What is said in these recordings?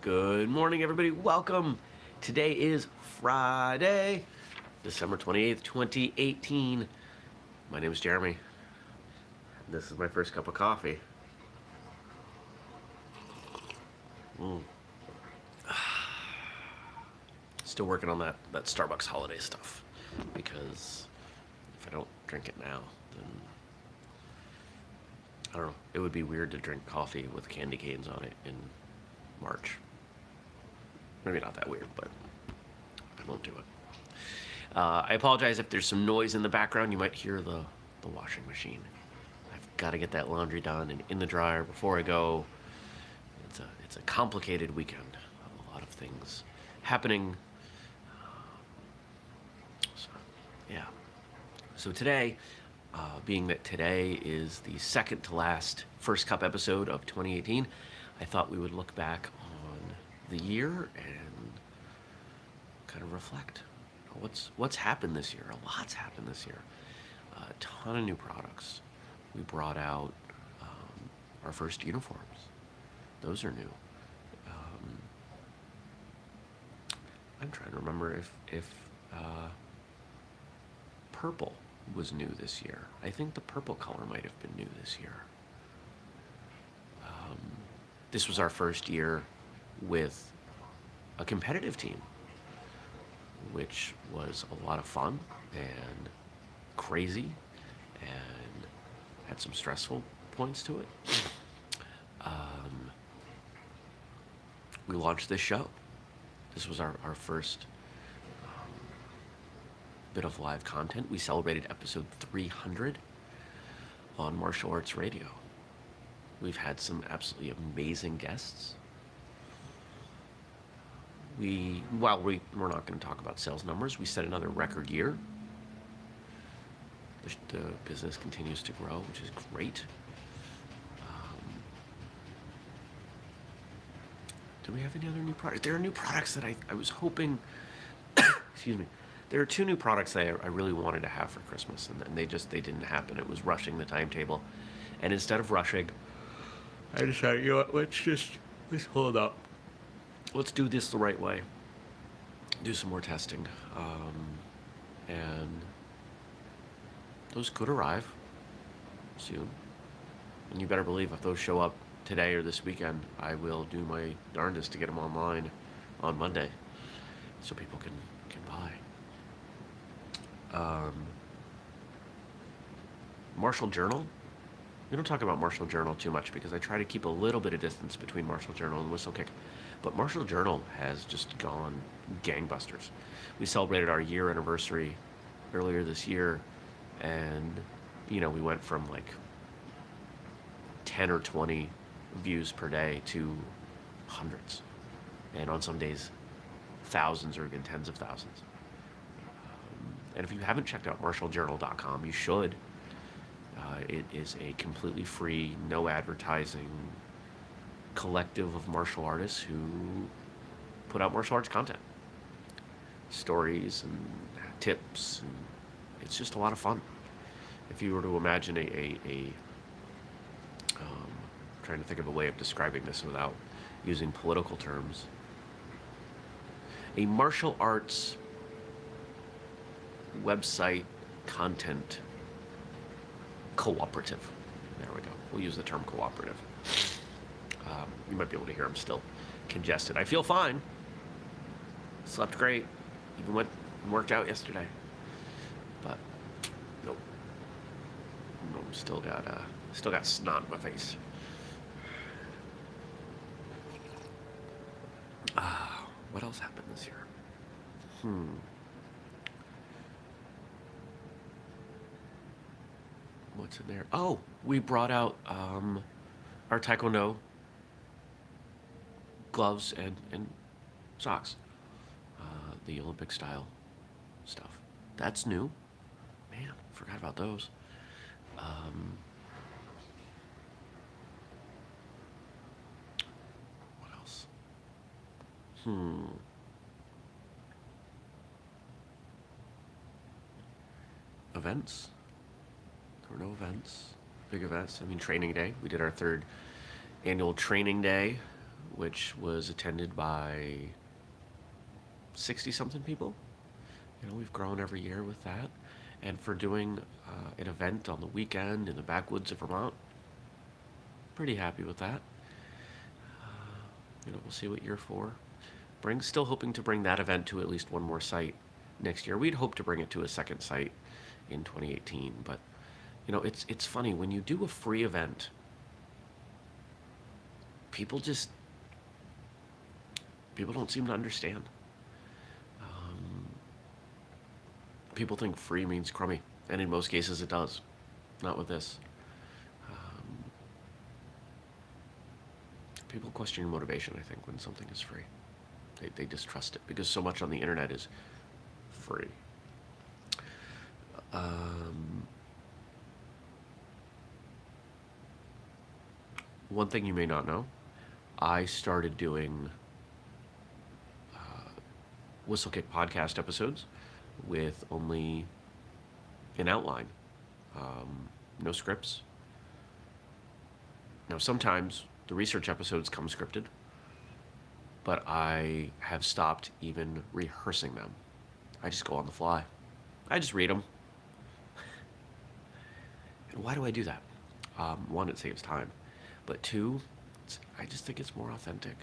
Good morning, everybody. Welcome. Today is Friday, December 28th, 2018. My name is Jeremy. This is my first cup of coffee. Still working on that Starbucks holiday stuff because if I don't drink it now, then I don't know. It would be weird to drink coffee with candy canes on it in March. Maybe not that weird, but I won't do it. I apologize if there's some noise in the background. You might hear the washing machine. I've got to get that laundry done and in the dryer before I go. It's a complicated weekend. A lot of things happening. So today, being that today is the second to last First Cup episode of 2018, I thought we would look back on the year and kind of reflect. What's happened this year? A lot's happened this year. A ton of new products. We brought out our first uniforms. Those are new. I'm trying to remember if purple was new this year. I think the purple color might have been new this year. This was our first year with a competitive team, which was a lot of fun and crazy and had some stressful points to it. We launched this show. This was our first bit of live content. We celebrated episode 300 on Martial Arts Radio. We've had some absolutely amazing guests. While we're not going to talk about sales numbers, we set another record year. The business continues to grow, which is great. Do we have any other new products? There are new products that I was hoping, excuse me, there are two new products that I really wanted to have for Christmas, and they didn't happen. It was rushing the timetable. And instead of rushing, I decided, you know what, let's hold up. Let's do this the right way. Do some more testing. And those could arrive soon. And you better believe if those show up today or this weekend, I will do my darndest to get them online on Monday so people can buy. Martial Journal. We don't talk about Martial Journal too much because I try to keep a little bit of distance between Martial Journal and Whistlekick. But Martial Journal has just gone gangbusters. We celebrated our year anniversary earlier this year, and we went from like 10 or 20 views per day to hundreds, and on some days thousands or even tens of thousands. And if you haven't checked out martialjournal.com, you should. It is a completely free, no advertising collective of martial artists who put out martial arts content, stories and tips, and it's just a lot of fun. If you were to imagine trying to think of a way of describing this without using political terms, a martial arts website content cooperative. There we go. We'll use the term cooperative. You might be able to hear I'm still congested. I feel fine. Slept great. Even went and worked out yesterday. But nope. Still got snot in my face. What else happened this year? What's in there? Oh, we brought out our Taekwondo gloves and socks. The Olympic style stuff. That's new. Man, forgot about those. What else? Events? There were no events, big events. I mean, training day. We did our third annual training day which was attended by 60 something people. We've grown every year with that. And for doing an event on the weekend in the backwoods of Vermont, pretty happy with that. We'll see what year 4 brings. Still hoping to bring that event to at least one more site next year. We'd hope to bring it to a second site in 2018, but it's funny when you do a free event, people don't seem to understand. People think free means crummy, and in most cases it does. Not with this. People question your motivation, I think, when something is free. They distrust it because so much on the internet is free. One thing you may not know, I started doing whistlekick podcast episodes with only an outline, no scripts. Now, sometimes the research episodes come scripted, but I have stopped even rehearsing them. I just go on the fly. I just read them. And why do I do that? One, it saves time. But two, I just think it's more authentic.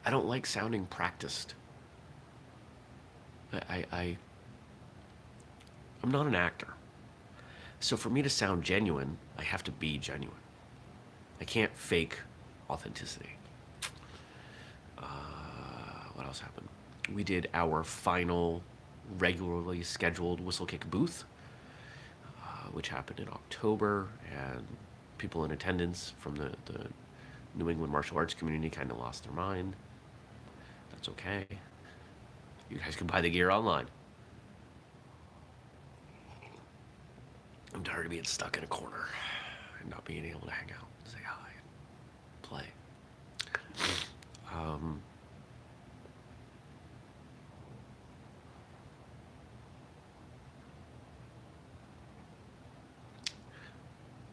I don't like sounding practiced. I'm not an actor. So for me to sound genuine, I have to be genuine. I can't fake authenticity. What else happened? We did our final regularly scheduled whistlekick booth, which happened in October, and people in attendance from the New England martial arts community kind of lost their mind. That's okay. You guys can buy the gear online. I'm tired of being stuck in a corner and not being able to hang out and say hi and play.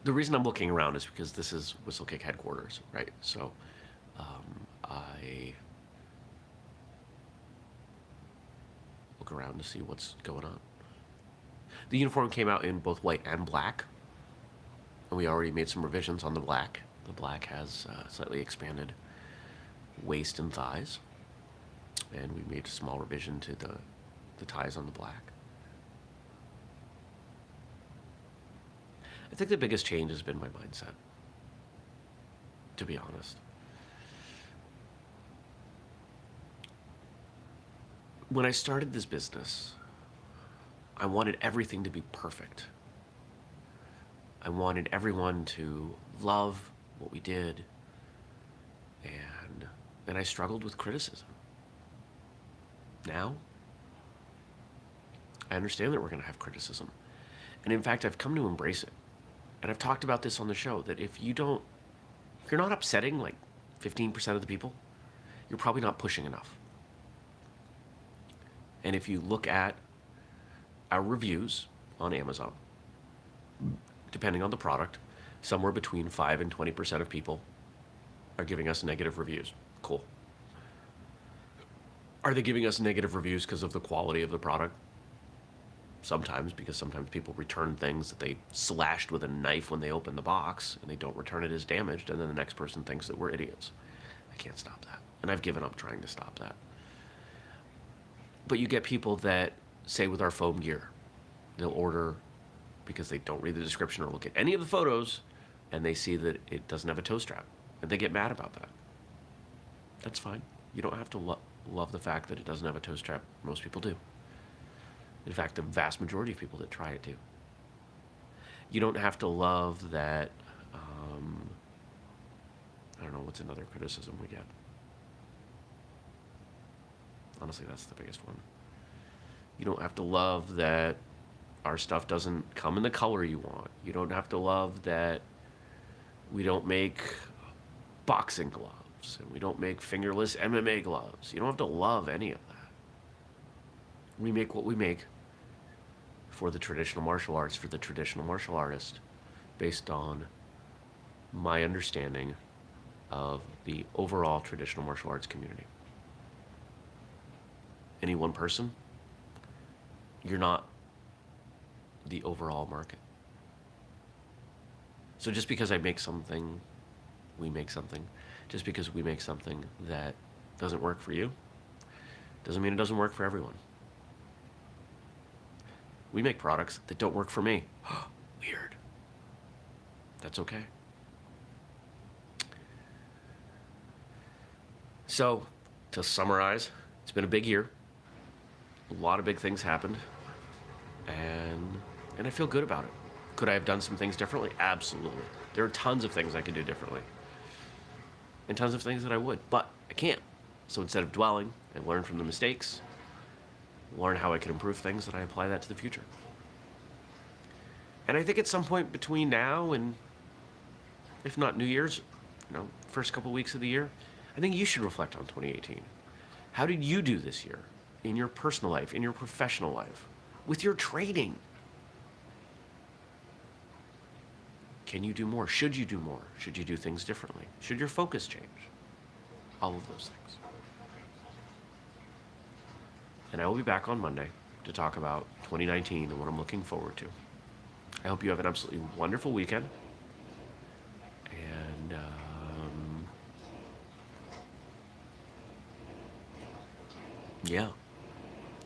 The reason I'm looking around is because this is whistlekick headquarters, right? So I look around to see what's going on. The uniform came out in both white and black, and we already made some revisions on the black. The black has slightly expanded waist and thighs, and we made a small revision to the ties on the black. I think the biggest change has been my mindset, to be honest. When I started this business, I wanted everything to be perfect. I wanted everyone to love what we did, and I struggled with criticism. Now, I understand that we're going to have criticism. And in fact, I've come to embrace it. And I've talked about this on the show, that if you're not upsetting like 15% of the people, you're probably not pushing enough. And if you look at our reviews on Amazon, depending on the product, somewhere between 5 and 20% of people are giving us negative reviews. Cool. Are they giving us negative reviews because of the quality of the product? Sometimes, because sometimes people return things that they slashed with a knife when they opened the box, and they don't return it as damaged, and then the next person thinks that we're idiots. I can't stop that. And I've given up trying to stop that. But you get people that say with our foam gear, they'll order because they don't read the description or look at any of the photos, and they see that it doesn't have a toe strap, and they get mad about that. That's fine. You don't have to love the fact that it doesn't have a toe strap. Most people do. In fact, the vast majority of people that try it do. You don't have to love that, I don't know, what's another criticism we get? Honestly, that's the biggest one. You don't have to love that our stuff doesn't come in the color you want. You don't have to love that we don't make boxing gloves, and we don't make fingerless MMA gloves. You don't have to love any of that. We make what we make for the traditional martial arts, for the traditional martial artist, based on my understanding of the overall traditional martial arts community. Any one person, you're not the overall market. So just because I make something, we make something, just because we make something that doesn't work for you, doesn't mean it doesn't work for everyone. We make products that don't work for me. Weird. That's okay. So, to summarize, it's been a big year. A lot of big things happened, and I feel good about it. Could I have done some things differently? Absolutely. There are tons of things I could do differently, and tons of things that I would, but I can't. So instead of dwelling, I learn from the mistakes, learn how I can improve things, and I apply that to the future. And I think at some point between now and, if not New Year's, first couple weeks of the year, I think you should reflect on 2018. How did you do this year in your personal life, in your professional life, with your training? Can you do more? Should you do more? Should you do things differently? Should your focus change? All of those things. And I will be back on Monday to talk about 2019 and what I'm looking forward to. I hope you have an absolutely wonderful weekend. And yeah,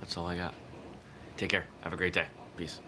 that's all I got. Take care. Have a great day. Peace.